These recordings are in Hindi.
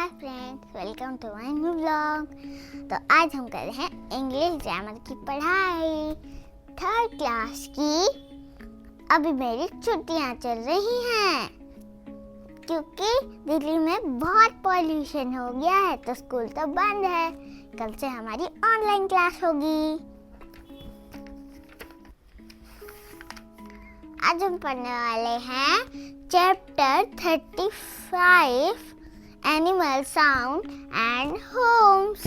Hi friends, welcome to my new vlog. तो आज हम कर रहे हैं इंग्लिश ग्रामर की पढ़ाई, थर्ड क्लास की। अभी मेरी छुट्टियां चल रही हैं क्योंकि दिल्ली में बहुत पॉल्यूशन हो गया है, तो स्कूल तो बंद है। कल से हमारी ऑनलाइन क्लास होगी। आज हम पढ़ने वाले हैं chapter 35 animal sound and homes.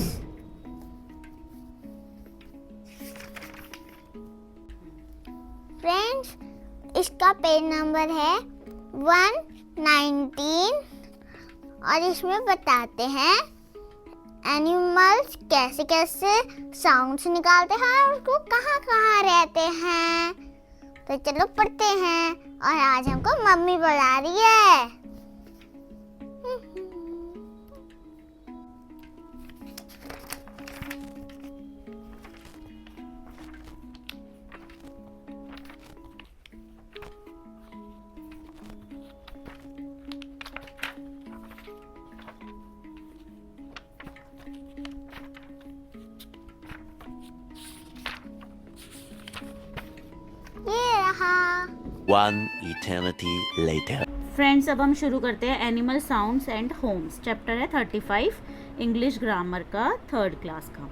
Friends, इसका पेज नंबर है 119 और इसमें बताते हैं एनिमल्स कैसे कैसे साउंड्स निकालते हैं और वो कहाँ कहाँ रहते हैं। तो चलो पढ़ते हैं। और आज हमको मम्मी बुला रही है। ये रहा। One eternity later. फ्रेंड्स, अब हम शुरू करते हैं animal sounds and homes. Chapter है 35 इंग्लिश ग्रामर का, थर्ड क्लास का।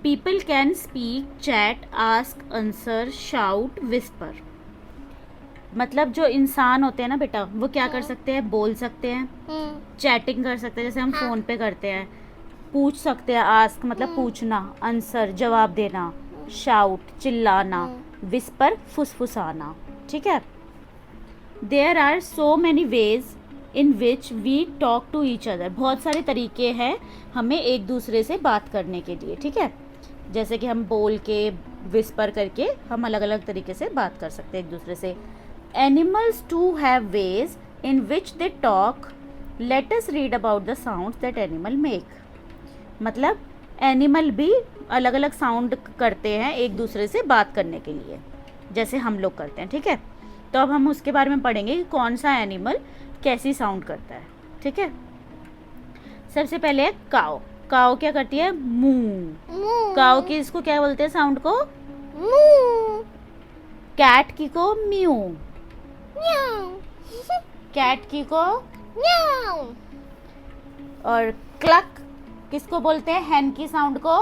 People can speak, chat, ask, answer, shout, whisper. मतलब जो इंसान होते हैं ना बेटा, वो क्या कर सकते हैं? बोल सकते हैं, चैटिंग कर सकते हैं जैसे हम फोन पे करते हैं, पूछ सकते हैं, आस्क मतलब पूछना, आंसर जवाब देना, शाउट चिल्लाना, विस्पर फुसफुसाना। ठीक है। There are so many ways in which we talk to each other. बहुत सारे तरीके हैं हमें एक दूसरे से बात करने के लिए। ठीक है। जैसे कि हम बोल के, विस्पर करके हम अलग अलग तरीके से बात कर सकते हैं एक दूसरे से। Animals too have ways in which they talk. Let us read about the sounds that animal make. मतलब एनिमल भी अलग अलग साउंड करते हैं एक दूसरे से बात करने के लिए, जैसे हम लोग करते हैं। ठीक है। तो अब हम उसके बारे में पढ़ेंगे कि कौन सा एनिमल कैसी साउंड करता है। ठीक है। सबसे पहले है काऊ। काऊ क्या करती है? मूं। काऊ की इसको क्या बोलते हैं साउंड को? मूं। कैट की को म्यू। म्याऊ। कैट की को म्याऊ। और क्लक किसको बोलते हैं? हैन की साउंड को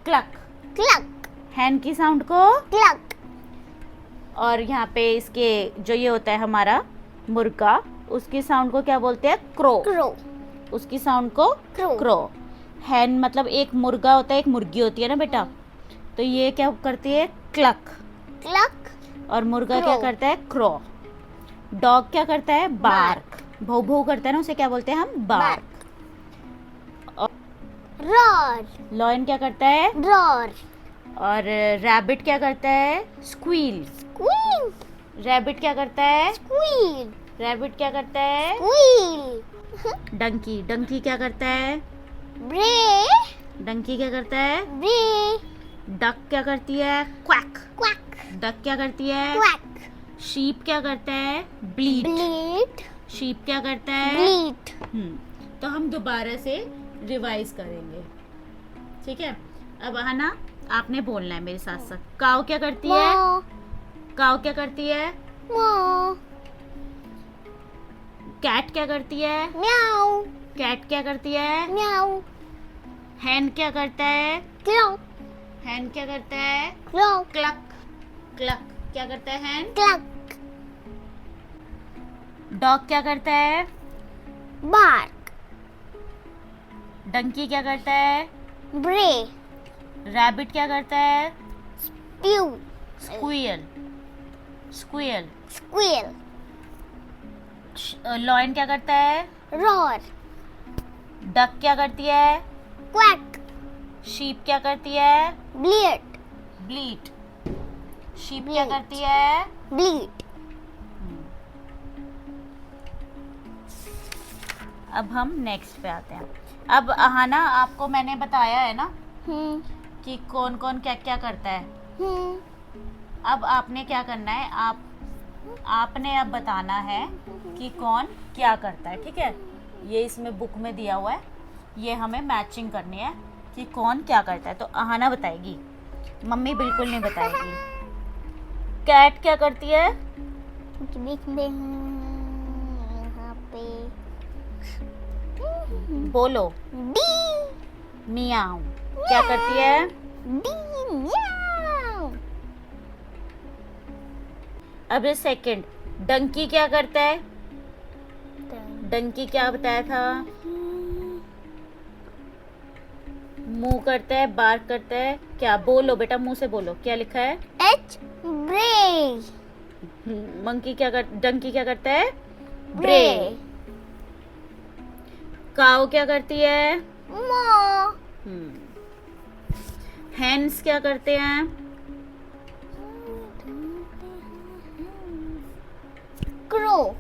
क्लक। क्लक। हैन की साउंड को क्लक। और यहाँ पे इसके जो ये होता है हमारा मुर्गा, उसकी साउंड को क्या बोलते हैं? क्रो। क्रो। उसकी साउंड को क्रो। क्रो। हैन मतलब एक मुर्गा होता है, एक मुर्गी होती है ना बेटा, तो ये क्या करती है? क्लक। क्लक। और मुर्गा क्रो। क्या करता है? क्रो। डॉग क्या करता है? बार्क। भौ भौ करता है ना, उसे क्या बोलते हैं हम? बार्क। रॉर। लॉयन क्या करता है? रॉर। और रैबिट क्या करता है? स्क्वील। स्क्वील। रैबिट क्या करता है? स्क्वील। रैबिट क्या करता है? स्क्वील। डंकी। डंकी क्या करता है? ब्रे। डंकी क्या करता है? ब्रे। डक क्या करती है? क्वैक। क्वैक। डक क्या करती है? क्वैक। शीप क्या करता है? ब्लीट। ब्लीट। शीप क्या करता है? ब्लीट। तो हम दोबारा से रिवाइज करेंगे। ठीक है। अब आना, आपने बोलना है मेरे साथ साथ। काऊ क्या करती है? मो। काऊ क्या करती है? मो। कैट क्या करती है? म्याऊ। कैट क्या करती है? म्याऊ। हैन क्या करता है? क्लॉक। हैन क्या करता है? क्लॉक। क्लक। क्लक क्या करता है? हैन। क्लक। डॉग क्या करता है? बार्क। डंकी क्या करता है? ब्रे। रैबिट क्या करता है? स्प्यू। स्क्वियल। स्क्वियल। स्क्वील। लॉयन क्या करता है? रॉर। डक क्या करती है? क्वैक। शीप क्या करती है? ब्लीट। ब्लीट। शीप क्या Bleat. करती है? ब्लीट। अब हम नेक्स्ट पे आते हैं। अब आहाना, आपको मैंने बताया है ना कि कौन कौन क्या क्या करता है। अब आपने क्या करना है? आपने अब बताना है कि कौन क्या करता है। ठीक है। ये इसमें बुक में दिया हुआ है, ये हमें मैचिंग करनी है कि कौन क्या करता है। तो आहाना बताएगी, मम्मी बिल्कुल नहीं बताएगी। कैट क्या करती है? देखते हैं यहाँ पे बोलो। डी मियाऊ। क्या करती है? डी म्याऊ। अब ये सेकंड, डंकी क्या करता है? डंकी क्या बताया था? मुंह करता है, बार्क करता है, क्या? बोलो बेटा, मुंह से बोलो, क्या लिखा है? एच ब्रे। मंकी क्या कर, डंकी क्या करता है? ब्रे। काऊ क्या करती है? मो। हैंस क्या करते हैं? क्रो।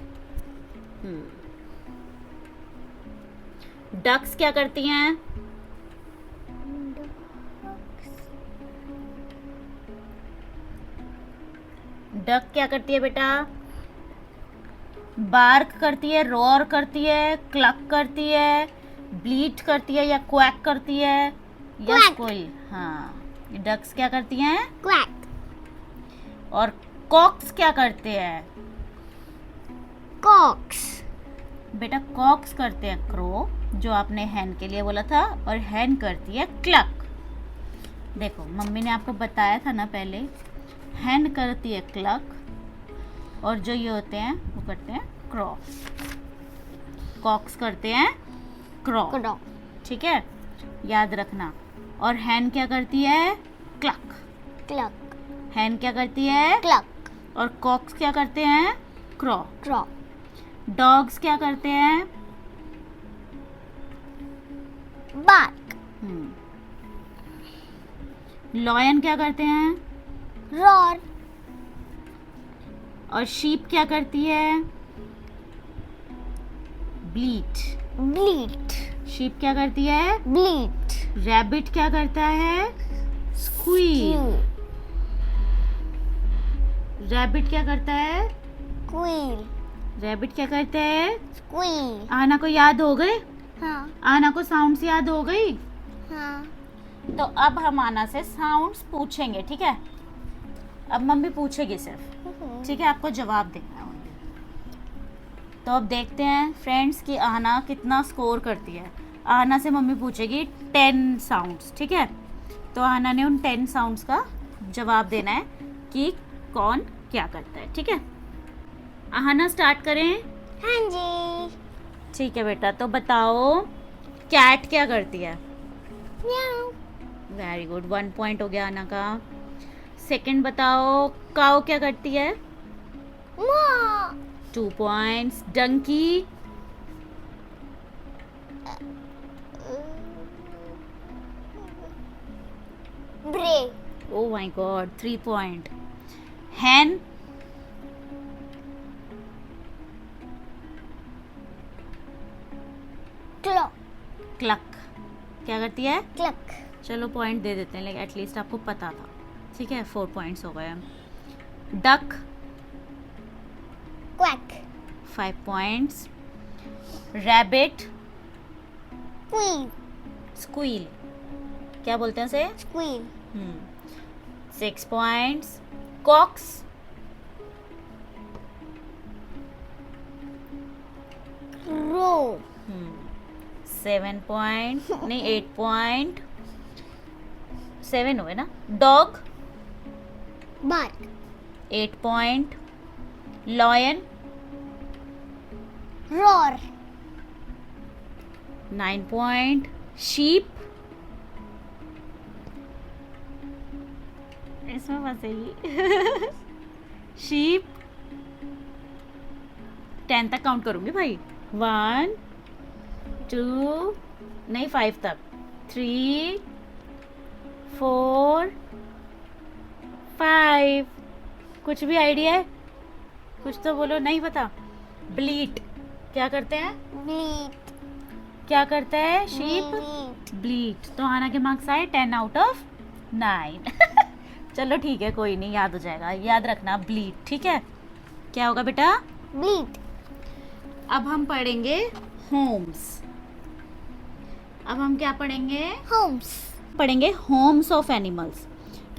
डक्स क्या करती हैं? डक क्या करती है बेटा? बार्क करती है, रोर करती है, क्लक करती है, ब्लीट करती है, या क्वैक करती है, या Quack. कोई। हाँ, डक्स क्या करती हैं? क्वैक। और कॉक्स क्या करते हैं? कॉक्स। बेटा कॉक्स करते हैं क्रो, जो आपने हैन के लिए बोला था, और हैन करती है क्लक। देखो मम्मी ने आपको बताया था ना पहले, हैन करती है क्लक, और जो ये होते हैं वो करते हैं क्रॉ। कॉक्स करते हैं क्रॉ, क्रो। ठीक है, याद रखना। और हैन क्या करती है? क्लक। क्लक। हैन क्या करती है? क्लक। और कॉक्स क्या करते हैं? क्रॉ। क्रो। डॉग्स क्या करते हैं? बार्क। लॉयन क्या करते हैं? रोर। और शीप क्या करती है? ब्लीट। ब्लीट। शीप क्या करती है? ब्लीट। रैबिट क्या करता है? स्क्वील। रैबिट क्या करता है? क्वील। रैबिट क्या करता है? स्क्वील। आना को याद हो गए? हाँ। आना को साउंड्स याद हो गई? हाँ। तो अब हम आना से साउंड्स पूछेंगे, ठीक है? अब मम्मी पूछेगी सिर्फ, ठीक है, आपको जवाब देना है only। तो अब देखते हैं फ्रेंड्स कि आहना कितना स्कोर करती है। आहना से मम्मी पूछेगी 10 साउंड्स, ठीक है? तो आहना ने उन 10 साउंड्स का जवाब देना है कि कौन क्या करता है, ठीक है? आहना स्टार्ट करें? हाँ जी। ठीक है बेटा, तो बताओ कैट क्या करती है? म्याऊ। वेरी गुड, 1 पॉइंट हो गया आना का। सेकंड बताओ काऊ क्या करती है? मो। 2 points. Donkey? Bray. Oh my god, 3 point. Hen? क्लो। क्लक क्या करती है? क्लक। चलो पॉइंट दे देते हैं, लेकिन एटलीस्ट आपको पता था, ठीक है? 4 पॉइंट्स हो गए। डक? क्वैक। 5 पॉइंट्स। रैबिट? क्वील। स्क्वील क्या बोलते हैं उसे? स्क्वील। 6 पॉइंट्स। कॉक्स? रो। 7 पॉइंट, नहीं 8 पॉइंट, 7 हुए ना। Dog? Bark. 8 point. Lion? Roar. 9 point. Sheep? इसमें फंसेगी। शीप 10 तक काउंट करूंगी भाई। 1 2 नहीं 5 तक। 3 4 5। कुछ भी आइडिया है? कुछ तो बोलो, नहीं पता। ब्लीट क्या करते हैं? ब्लीट। क्या करता है शीप? ब्लीट। ब्लीट। तो आना के मार्क्स आए 10 आउट ऑफ 9। चलो ठीक है, कोई नहीं, याद हो जाएगा। याद रखना ब्लीट, ठीक है? क्या होगा बेटा? ब्लीट। अब हम पढ़ेंगे होम्स। अब हम क्या पढ़ेंगे? होम्स। पढ़ेंगे homes of animals.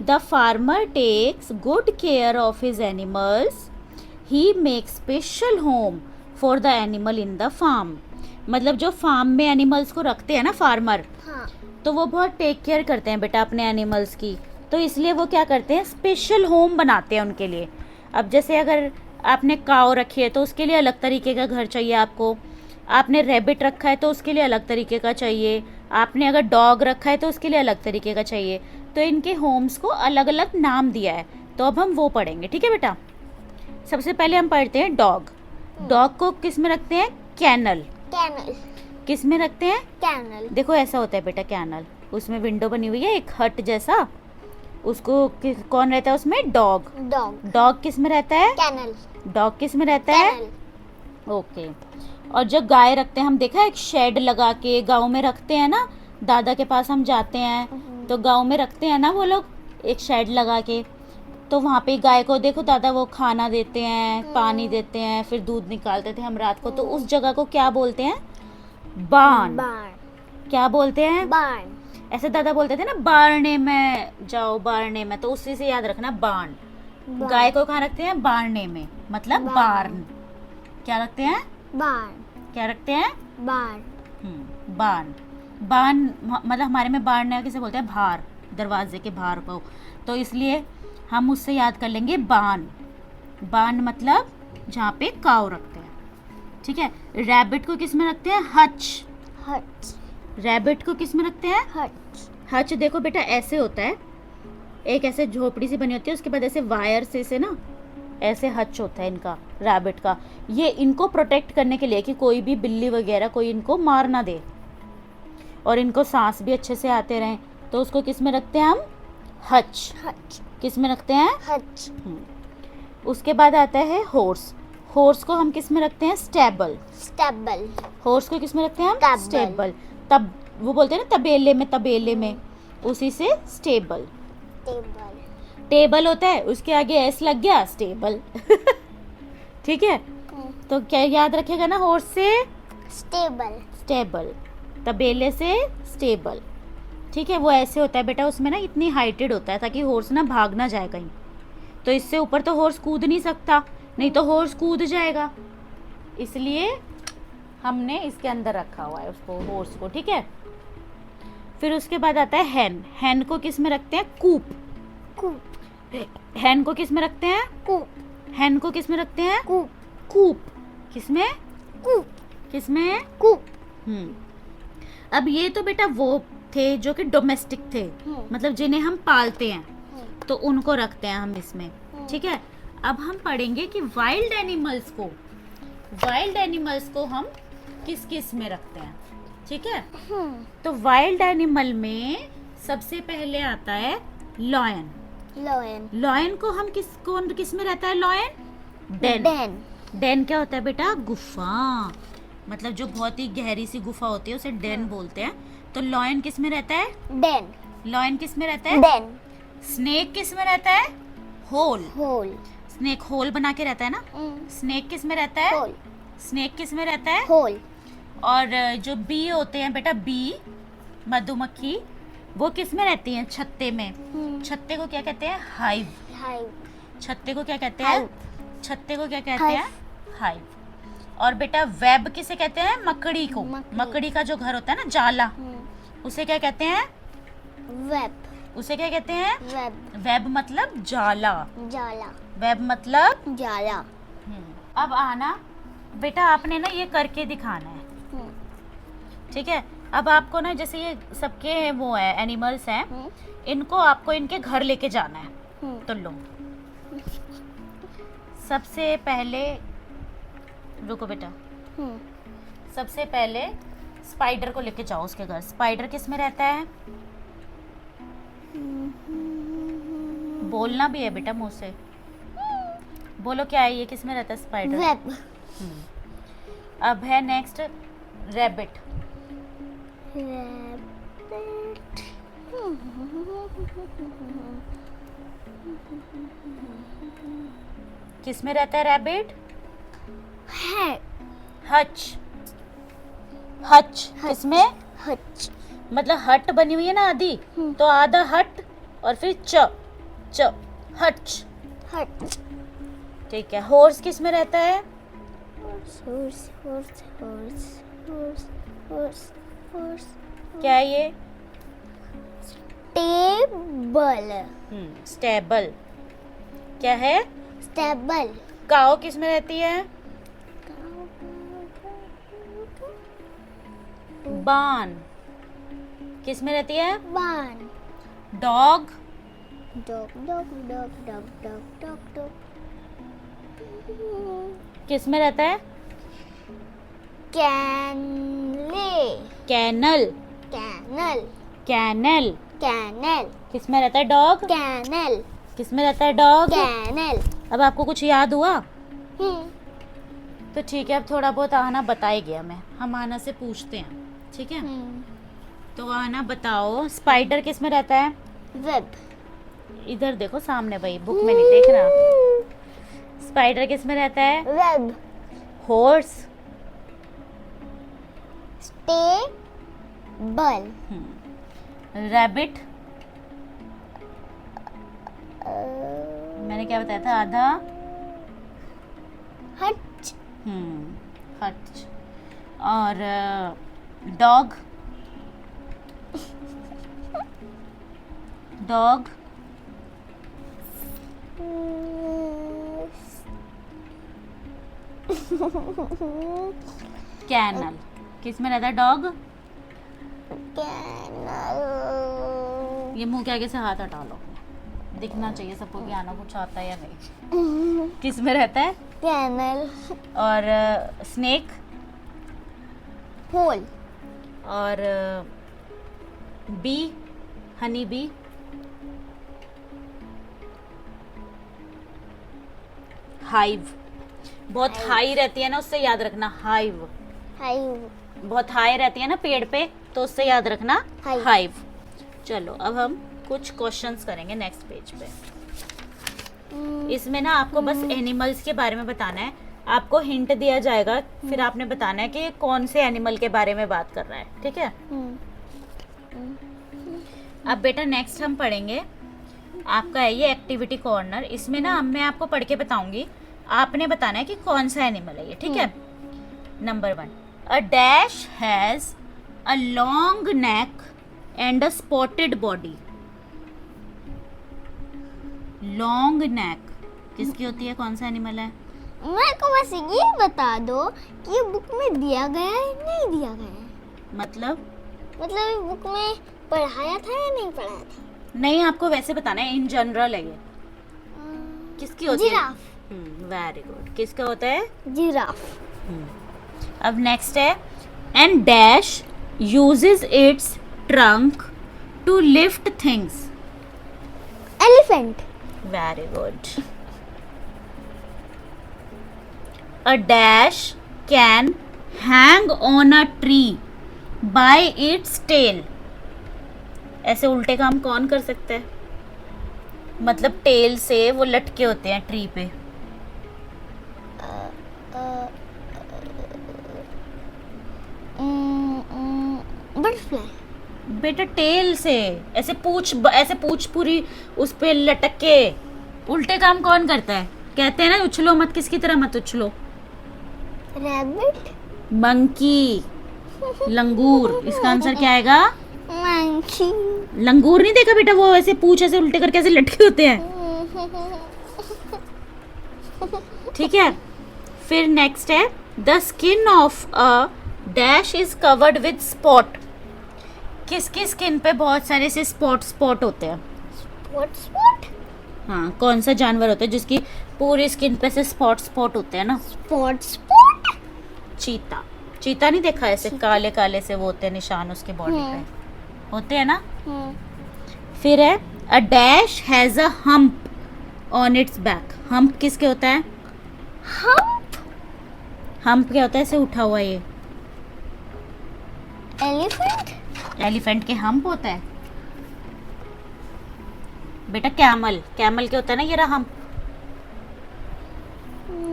The farmer takes good care of his animals, he makes special home for the animal in the farm. मतलब जो फार्म में एनिमल्स को रखते हैं ना फार्मर, हाँ। तो वो बहुत टेक केयर करते हैं बेटा अपने एनिमल्स की, तो इसलिए वो क्या करते हैं, स्पेशल होम बनाते हैं उनके लिए। अब जैसे अगर आपने काव रखी है तो उसके लिए अलग तरीके का घर चाहिए आपको, आपने रैबिट रखा है तो उसके लिए अलग तरीके का चाहिए, आपने अगर डॉग रखा है तो उसके लिए अलग तरीके का चाहिए। तो इनके होम्स को अलग अलग नाम दिया है, तो अब हम वो पढ़ेंगे, ठीक है बेटा। सबसे पहले हम पढ़ते हैं डॉग। डॉग को किस में रखते हैं? कैनल। कैनल। किस में रखते हैं? कैनल। देखो ऐसा होता है बेटा कैनल, उसमें विंडो बनी हुई है एक हट जैसा, उसको कौन रहता है उसमें? डॉग। डॉग। डॉग किस में रहता है? कैनल। डॉग किस में रहता है? कैनल। ओके। और जब गाय रखते हैं, हम देखा एक शेड लगा के गांव में रखते हैं ना, दादा के पास हम जाते हैं तो गांव में रखते हैं ना वो लोग एक शेड लगा के, तो वहाँ पे गाय को देखो दादा वो खाना देते हैं, पानी देते हैं, फिर दूध निकालते थे हम रात को, तो उस जगह को क्या बोलते हैं? बार्न। बार्न। क्या बोलते हैं? बार्न। ऐसे दादा बोलते थे ना, बारने में जाओ, बारने में, तो उसी से याद रखना बार्न। गाय को कहाँ रखते हैं? बारने में, मतलब बार्न। क्या रखते हैं? बार्न। क्या रखते हैं? बार्न। बार्न। बार्न मतलब हमारे में बार्न किसे बोलते हैं? बाहर, दरवाजे के बाहर को, तो इसलिए हम उससे याद कर लेंगे बार्न। बार्न मतलब जहाँ पे काव रखते हैं, ठीक है। रैबिट को किस में रखते हैं? हच। हट। रैबिट को किस में रखते हैं? हट। हच देखो बेटा ऐसे होता है, एक ऐसे झोपड़ी सी बनी होती है, उसके बाद ऐसे वायर से ना ऐसे हच होता है इनका, रैबिट का। ये इनको प्रोटेक्ट करने के लिए कि कोई भी बिल्ली वगैरह कोई इनको मार ना दे, और इनको सांस भी अच्छे से आते रहें, तो उसको किस में रखते हैं हम? हच। हट। किस में रखते हैं? हट। उसके बाद आता है हॉर्स। हॉर्स को हम किस में रखते हैं? स्टेबल। स्टेबल। हॉर्स को किस में रखते हैं हम? स्टेबल। स्टेबल। तब वो बोलते हैं ना तबेले में, तबेले में, उसी से स्टेबल। टेबल। टेबल होता है, उसके आगे एस लग गया, स्टेबल। ठीक है, तो क्या याद रखेगा ना? हॉर्स से स्टेबल। स्टेबल, तबेले से स्टेबल, ठीक है। वो ऐसे होता है बेटा, उसमें ना इतनी हाइटेड होता है ताकि हॉर्स ना भाग ना जाए कहीं, तो इससे ऊपर तो हॉर्स कूद नहीं सकता, नहीं तो हॉर्स कूद जाएगा, इसलिए हमने इसके अंदर रखा हुआ है उसको, हॉर्स को, ठीक है। फिर उसके बाद आता है हैन। हैन को किस में रखते हैं? कूप। कूप। हैन को किस में रखते हैं? कूप। हैन को किस में रखते हैं? कूप। कूप। किस में? कूप। किस में? कूप। अब ये तो बेटा वो थे जो कि डोमेस्टिक थे, मतलब जिन्हें हम पालते हैं, तो उनको रखते हैं हम इसमें, ठीक है। अब हम पढ़ेंगे कि वाइल्ड एनिमल्स को हम किस किस में रखते हैं, ठीक है। तो वाइल्ड एनिमल में सबसे पहले आता है लॉयन। लॉयन। लॉयन को हम किस में रहता है? Lion Dane. डेन। डेन क्या होता है बेटा? गुफा, मतलब जो बहुत ही गहरी सी गुफा होती है उसे डेन बोलते हैं। तो लॉयन किस में रहता है? डेन। लॉयन किस में रहता है? डेन। स्नेक किस में रहता है? होल। होल। स्नेक होल बना के रहता है ना। स्नेक किस में रहता है? होल। स्नेक किस में रहता है? होल। और जो बी होते हैं बेटा, बी मधुमक्खी, वो किस में रहती हैं? छत्ते में। छत्ते को क्या कहते हैं? हाइव। हाइव। छत्ते को क्या कहते हैं? हाइव। छत्ते को क्या कहते हैं? हाइव। और बेटा वेब किसे कहते हैं? मकड़ी को। मकड़ी का जो घर होता है ना, जाला, उसे क्या कहते हैं? वेब। उसे क्या कहते हैं? वेब। वेब मतलब जाला। जाला। वेब मतलब जाला। अब आना बेटा, आपने ना ये करके दिखाना है, ठीक है। अब आपको ना जैसे ये सबके वो है एनिमल्स हैं, इनको आपको इनके घर लेके जाना है, तो लो। सबसे पहले रुको बेटा, सबसे पहले स्पाइडर को लेके जाओ उसके घर। स्पाइडर किस में रहता है? बोलना भी है बेटा मुंह से, बोलो क्या है ये, किस में रहता है स्पाइडर? वेब। अब है नेक्स्ट रैबिट। रैबिट। किस में रहता है रैबिट? है। हच। हच किसमें? हच। मतलब हट बनी हुई है ना आधी, तो आधा हट और फिर च हच। हच। ठीक है। हॉर्स किस में रहता है? horse horse horse horse horse horse horse क्या है ये? टेबल। स्टेबल। क्या है? स्टेबल। काऊ किस में रहती है? बान किस में रहती है? Barn. Dog dog dog dog dog dog dog dog. किस में रहता है? Kennel. Kennel. Kennel. Kennel kennel. किस में रहता है? डॉग। कैनल। किस में रहता है? डॉग। कैनल। अब आपको कुछ याद हुआ? तो ठीक है, अब थोड़ा बहुत आना बता ही गया मैं, हम आना से पूछते हैं, ठीक है? तो आना बताओ, स्पाइडर किस में रहता है? वेब। इधर देखो सामने भाई, बुक में नहीं देख रहा। स्पाइडर किस में रहता है? वेब। हॉर्स। स्टेबल। रैबिट। मैंने क्या बताया था? आधा हच। हट। और डॉग। डॉग कैनल किस में रहता है? डॉग। कैनल। ये मुंह के आगे से हाथ हटा लो, दिखना चाहिए सबको कि आना कुछ आता है या नहीं। किस में रहता है? कैनल। और स्नेक। होल। और बी, हनी बी। हाइव बहुत हाई रहती है ना, उससे याद रखना हाइव। हाइव। बहुत हाई रहती है ना पेड़ पे, तो उससे याद रखना हाइव। हाइव। चलो अब हम कुछ क्वेश्चंस करेंगे नेक्स्ट पेज पे। इसमें ना आपको बस एनिमल्स के बारे में बताना है, आपको हिंट दिया जाएगा, फिर आपने बताना है कि ये कौन से एनिमल के बारे में बात कर रहा है, ठीक है? अब बेटा नेक्स्ट हम पढ़ेंगे, आपका है ये एक्टिविटी कॉर्नर। इसमें ना मैं आपको पढ़ के बताऊंगी, आपने बताना है कि कौन सा एनिमल है ये, ठीक है? Number 1, a dash has a long neck and a spotted body. Long neck किसकी होती है? कौन सा एनिमल है? मेरे को बस ये बता दो कि ये बुक में दिया गया है नहीं दिया गया है। मतलब ये बुक में पढ़ाया था या नहीं पढ़ाया था? नहीं, आपको वैसे बताना है, इन जनरल है ये। किसकी होती है? जिराफ। Very good. किसका होता है? जिराफ। अब नेक्स्ट है, and dash uses its trunk to lift things. Elephant. Very good. A dash can hang on a tree by its tail. ऐसे उल्टे काम कौन कर सकता है? मतलब टेल से वो लटके होते हैं ट्री पे। बटरफ्लाई। बेटा टेल से ऐसे पूछ पूरी उस पे लटक के उल्टे काम कौन करता है? कहते हैं ना उछलो मत, किसकी तरह मत उछलो। रैबिट। मंकी, लंगूर। इसका आंसर क्या आएगा? मंकी। लंगूर नहीं देखा बेटा, वो ऐसे पूछ ऐसे उल्टे करके ऐसे लटके होते हैं, ठीक है? फिर नेक्स्ट है, the skin of a dash is covered with spot. किसकी स्किन पे बहुत सारे से स्पॉट होते हैं? स्पॉट। हाँ, कौन सा जानवर होता है जिसकी पूरी स्किन पे से स्पॉट होते हैं ना? स्पॉट। चीता। चीता नहीं देखा? ऐसे काले काले से वो होते हैं निशान उसके बॉडी पे होते हैं ना? फिर है, a dash has a hump on it's back. Hump किसके होता है? हम्प क्या होता है? ऐसे उठा हुआ ये एलिफेंट। एलिफेंट के हम्प होता है बेटा। कैमल के होता है ना, ये रहा हम्प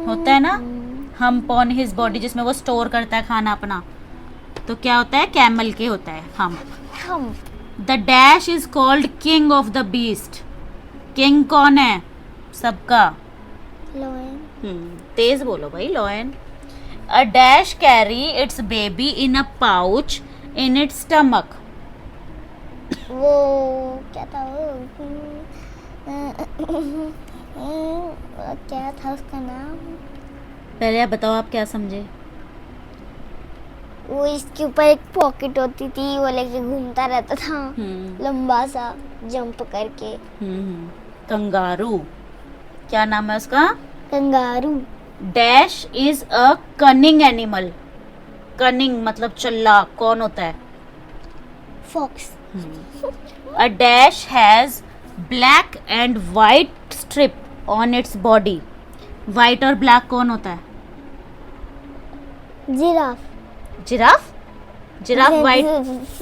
होता है ना, हम्प ऑन हिज बॉडी, जिसमें वो स्टोर करता है खाना अपना, तो क्या होता है, कैमल के होता है हम्प. हम the dash is called king of the beast. King कौन है सबका? लोन तेज बोलो भाई. Lion. A dash carry it's baby in a pouch in its stomach. वो क्या था वो क्या था उसका नाम? पहले आप बताओ, आप क्या समझे? वो इसके ऊपर एक पॉकेट होती थी, वो लेके घूमता रहता था लंबा सा जंप करके. कंगारू. क्या नाम है उसका? Kangaroo. Dash is a cunning animal. Cunning मतलब चालाक. कौन होता है? Fox. A dash has black and white strip on its body. White और ब्लैक कौन होता है? Giraffe. Giraffe. Giraffe white.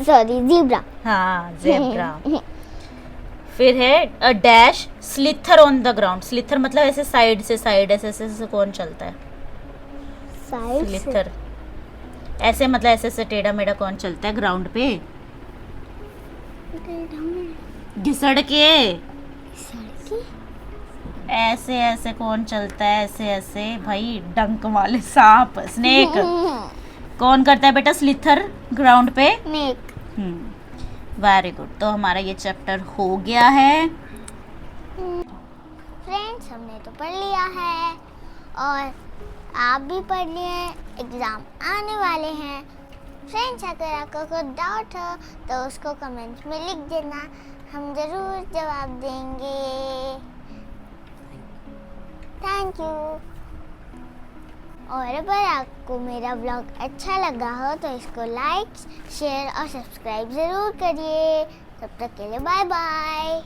Sorry, zebra. हाँ, जेब्रा. फिर है a dash slither on the ground. Slither मतलब ऐसे साइड से साइड, ऐसे ऐसे ऐसे कौन चलता है? साइड से. स्लिथर ऐसे मतलब ऐसे ऐसे टेढ़ा मेढ़ा कौन चलता है ग्राउंड पे? घिसड़ के. ऐसे ऐसे कौन चलता है? ऐसे ऐसे भाई, डंक वाले सांप. स्नेक. कौन करता है बेटा स्लिथर ग्राउंड पे? स्नेक. Very good. तो हमारा ये चैप्टर हो गया है. फ्रेंड्स, हमने तो पढ़ लिया है और आप भी पढ़ लिए. एग्ज़ाम आने वाले हैं. फ्रेंड्स, अगर आपको कोई डाउट हो तो उसको कमेंट्स में लिख देना, हम ज़रूर जवाब देंगे. Thank you. और अगर आपको मेरा व्लॉग अच्छा लगा हो तो इसको लाइक, शेयर और सब्सक्राइब ज़रूर करिए. तब तक के लिए बाय बाय.